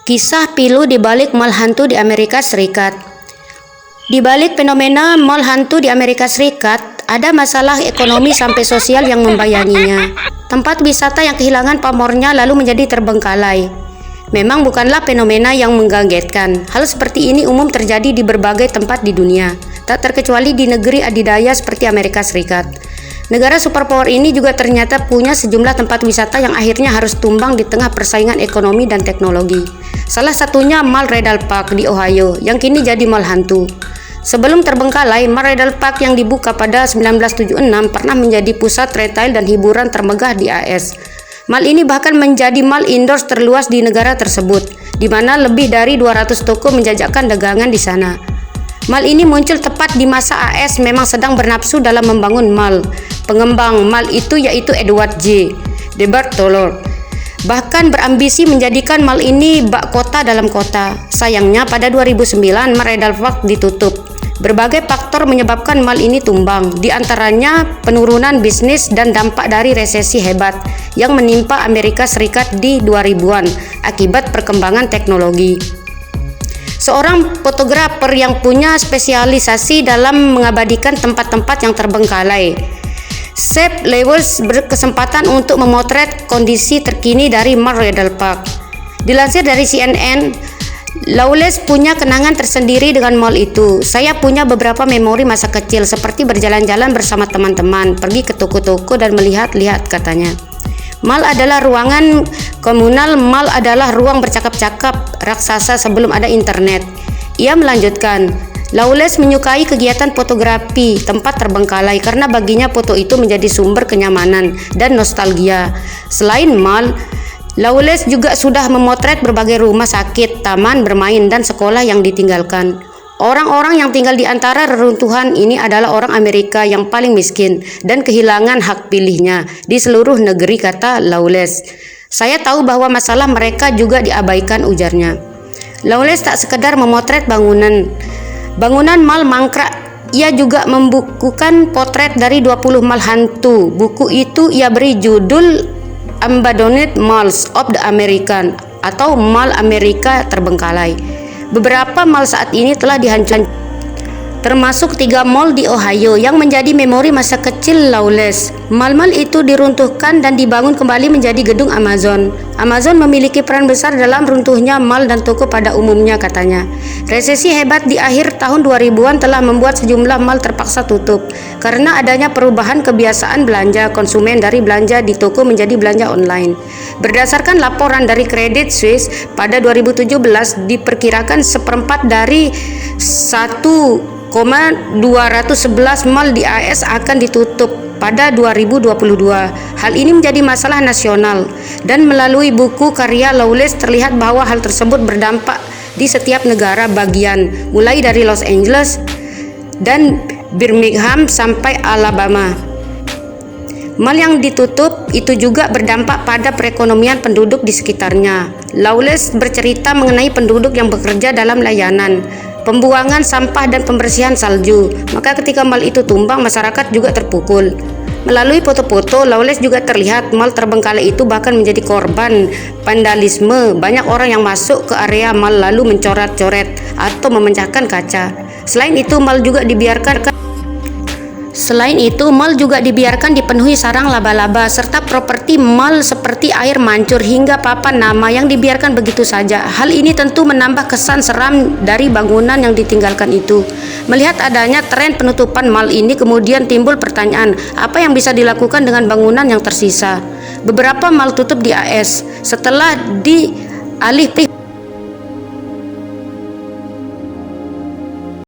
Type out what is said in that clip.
Kisah pilu di balik mal hantu di Amerika Serikat. Di balik fenomena mal hantu di Amerika Serikat, ada masalah ekonomi sampai sosial yang membayanginya. Tempat wisata yang kehilangan pamornya lalu menjadi terbengkalai. Memang bukanlah fenomena yang mengagetkan. Hal seperti ini umum terjadi di berbagai tempat di dunia, tak terkecuali di negeri adidaya seperti Amerika Serikat. Negara superpower ini juga ternyata punya sejumlah tempat wisata yang akhirnya harus tumbang di tengah persaingan ekonomi dan teknologi. Salah satunya Mall Rydell Park di Ohio yang kini jadi mal hantu. Sebelum terbengkalai, Mall Rydell Park yang dibuka pada 1976 pernah menjadi pusat retail dan hiburan termegah di AS. Mal ini bahkan menjadi mal indoor terluas di negara tersebut, di mana lebih dari 200 toko menjajakan dagangan di sana. Mal ini muncul tepat di masa AS memang sedang bernafsu dalam membangun mal. Pengembang mal itu yaitu Edward J. de Bartolo bahkan berambisi menjadikan mal ini bak kota dalam kota. Sayangnya pada 2009 Mall Rydell Park ditutup. Berbagai faktor menyebabkan mal ini tumbang, di antaranya penurunan bisnis dan dampak dari resesi hebat yang menimpa Amerika Serikat di 2000-an akibat perkembangan teknologi. Seorang fotografer yang punya spesialisasi dalam mengabadikan tempat-tempat yang terbengkalai, Sepp Lewis berkesempatan untuk memotret kondisi terkini dari Mall Rydell Park. Dilansir dari CNN, Lawless punya kenangan tersendiri dengan mall itu. Saya punya beberapa memori masa kecil seperti berjalan-jalan bersama teman-teman, pergi ke toko-toko dan melihat-lihat, katanya. Mall adalah ruangan komunal, mall adalah ruang bercakap-cakap raksasa sebelum ada internet. Ia melanjutkan, Lawless menyukai kegiatan fotografi tempat terbengkalai karena baginya foto itu menjadi sumber kenyamanan dan nostalgia. Selain mall, Lawless juga sudah memotret berbagai rumah sakit, taman bermain, dan sekolah yang ditinggalkan. Orang-orang yang tinggal di antara reruntuhan ini adalah orang Amerika yang paling miskin dan kehilangan hak pilihnya di seluruh negeri, kata Lawless. Saya tahu bahwa masalah mereka juga diabaikan, ujarnya. Lawless tak sekedar memotret bangunan mal mangkrak, ia juga membukukan potret dari 20 mal hantu. Buku itu ia beri judul Abandoned Malls of the American atau Mal Amerika Terbengkalai. Beberapa mal saat ini telah dihancurkan, termasuk 3 mal di Ohio yang menjadi memori masa kecil Lawless. Mal-mal itu diruntuhkan dan dibangun kembali menjadi gedung Amazon. Amazon memiliki peran besar dalam runtuhnya mal dan toko pada umumnya, katanya. Resesi hebat di akhir tahun 2000-an telah membuat sejumlah mal terpaksa tutup karena adanya perubahan kebiasaan belanja konsumen dari belanja di toko menjadi belanja online. Berdasarkan laporan dari Credit Suisse, pada 2017 diperkirakan seperempat dari 1,211 mal di AS akan ditutup pada 2022. Hal ini menjadi masalah nasional dan melalui buku karya Lawless terlihat bahwa hal tersebut berdampak di setiap negara bagian, mulai dari Los Angeles dan Birmingham sampai Alabama. Mal yang ditutup itu juga berdampak pada perekonomian penduduk di sekitarnya. Lawless bercerita mengenai penduduk yang bekerja dalam layanan, pembuangan sampah dan pembersihan salju. Maka ketika mal itu tumbang, masyarakat juga terpukul. Melalui foto-foto, Lawless juga terlihat mal terbengkalai itu bahkan menjadi korban vandalisme. Banyak orang yang masuk ke area mal lalu mencoret-coret atau memecahkan kaca. Selain itu, mal juga dibiarkan dipenuhi sarang laba-laba serta properti mal seperti air mancur hingga papan nama yang dibiarkan begitu saja. Hal ini tentu menambah kesan seram dari bangunan yang ditinggalkan itu. Melihat adanya tren penutupan mal ini, kemudian timbul pertanyaan, apa yang bisa dilakukan dengan bangunan yang tersisa? Beberapa mal tutup di AS setelah dialih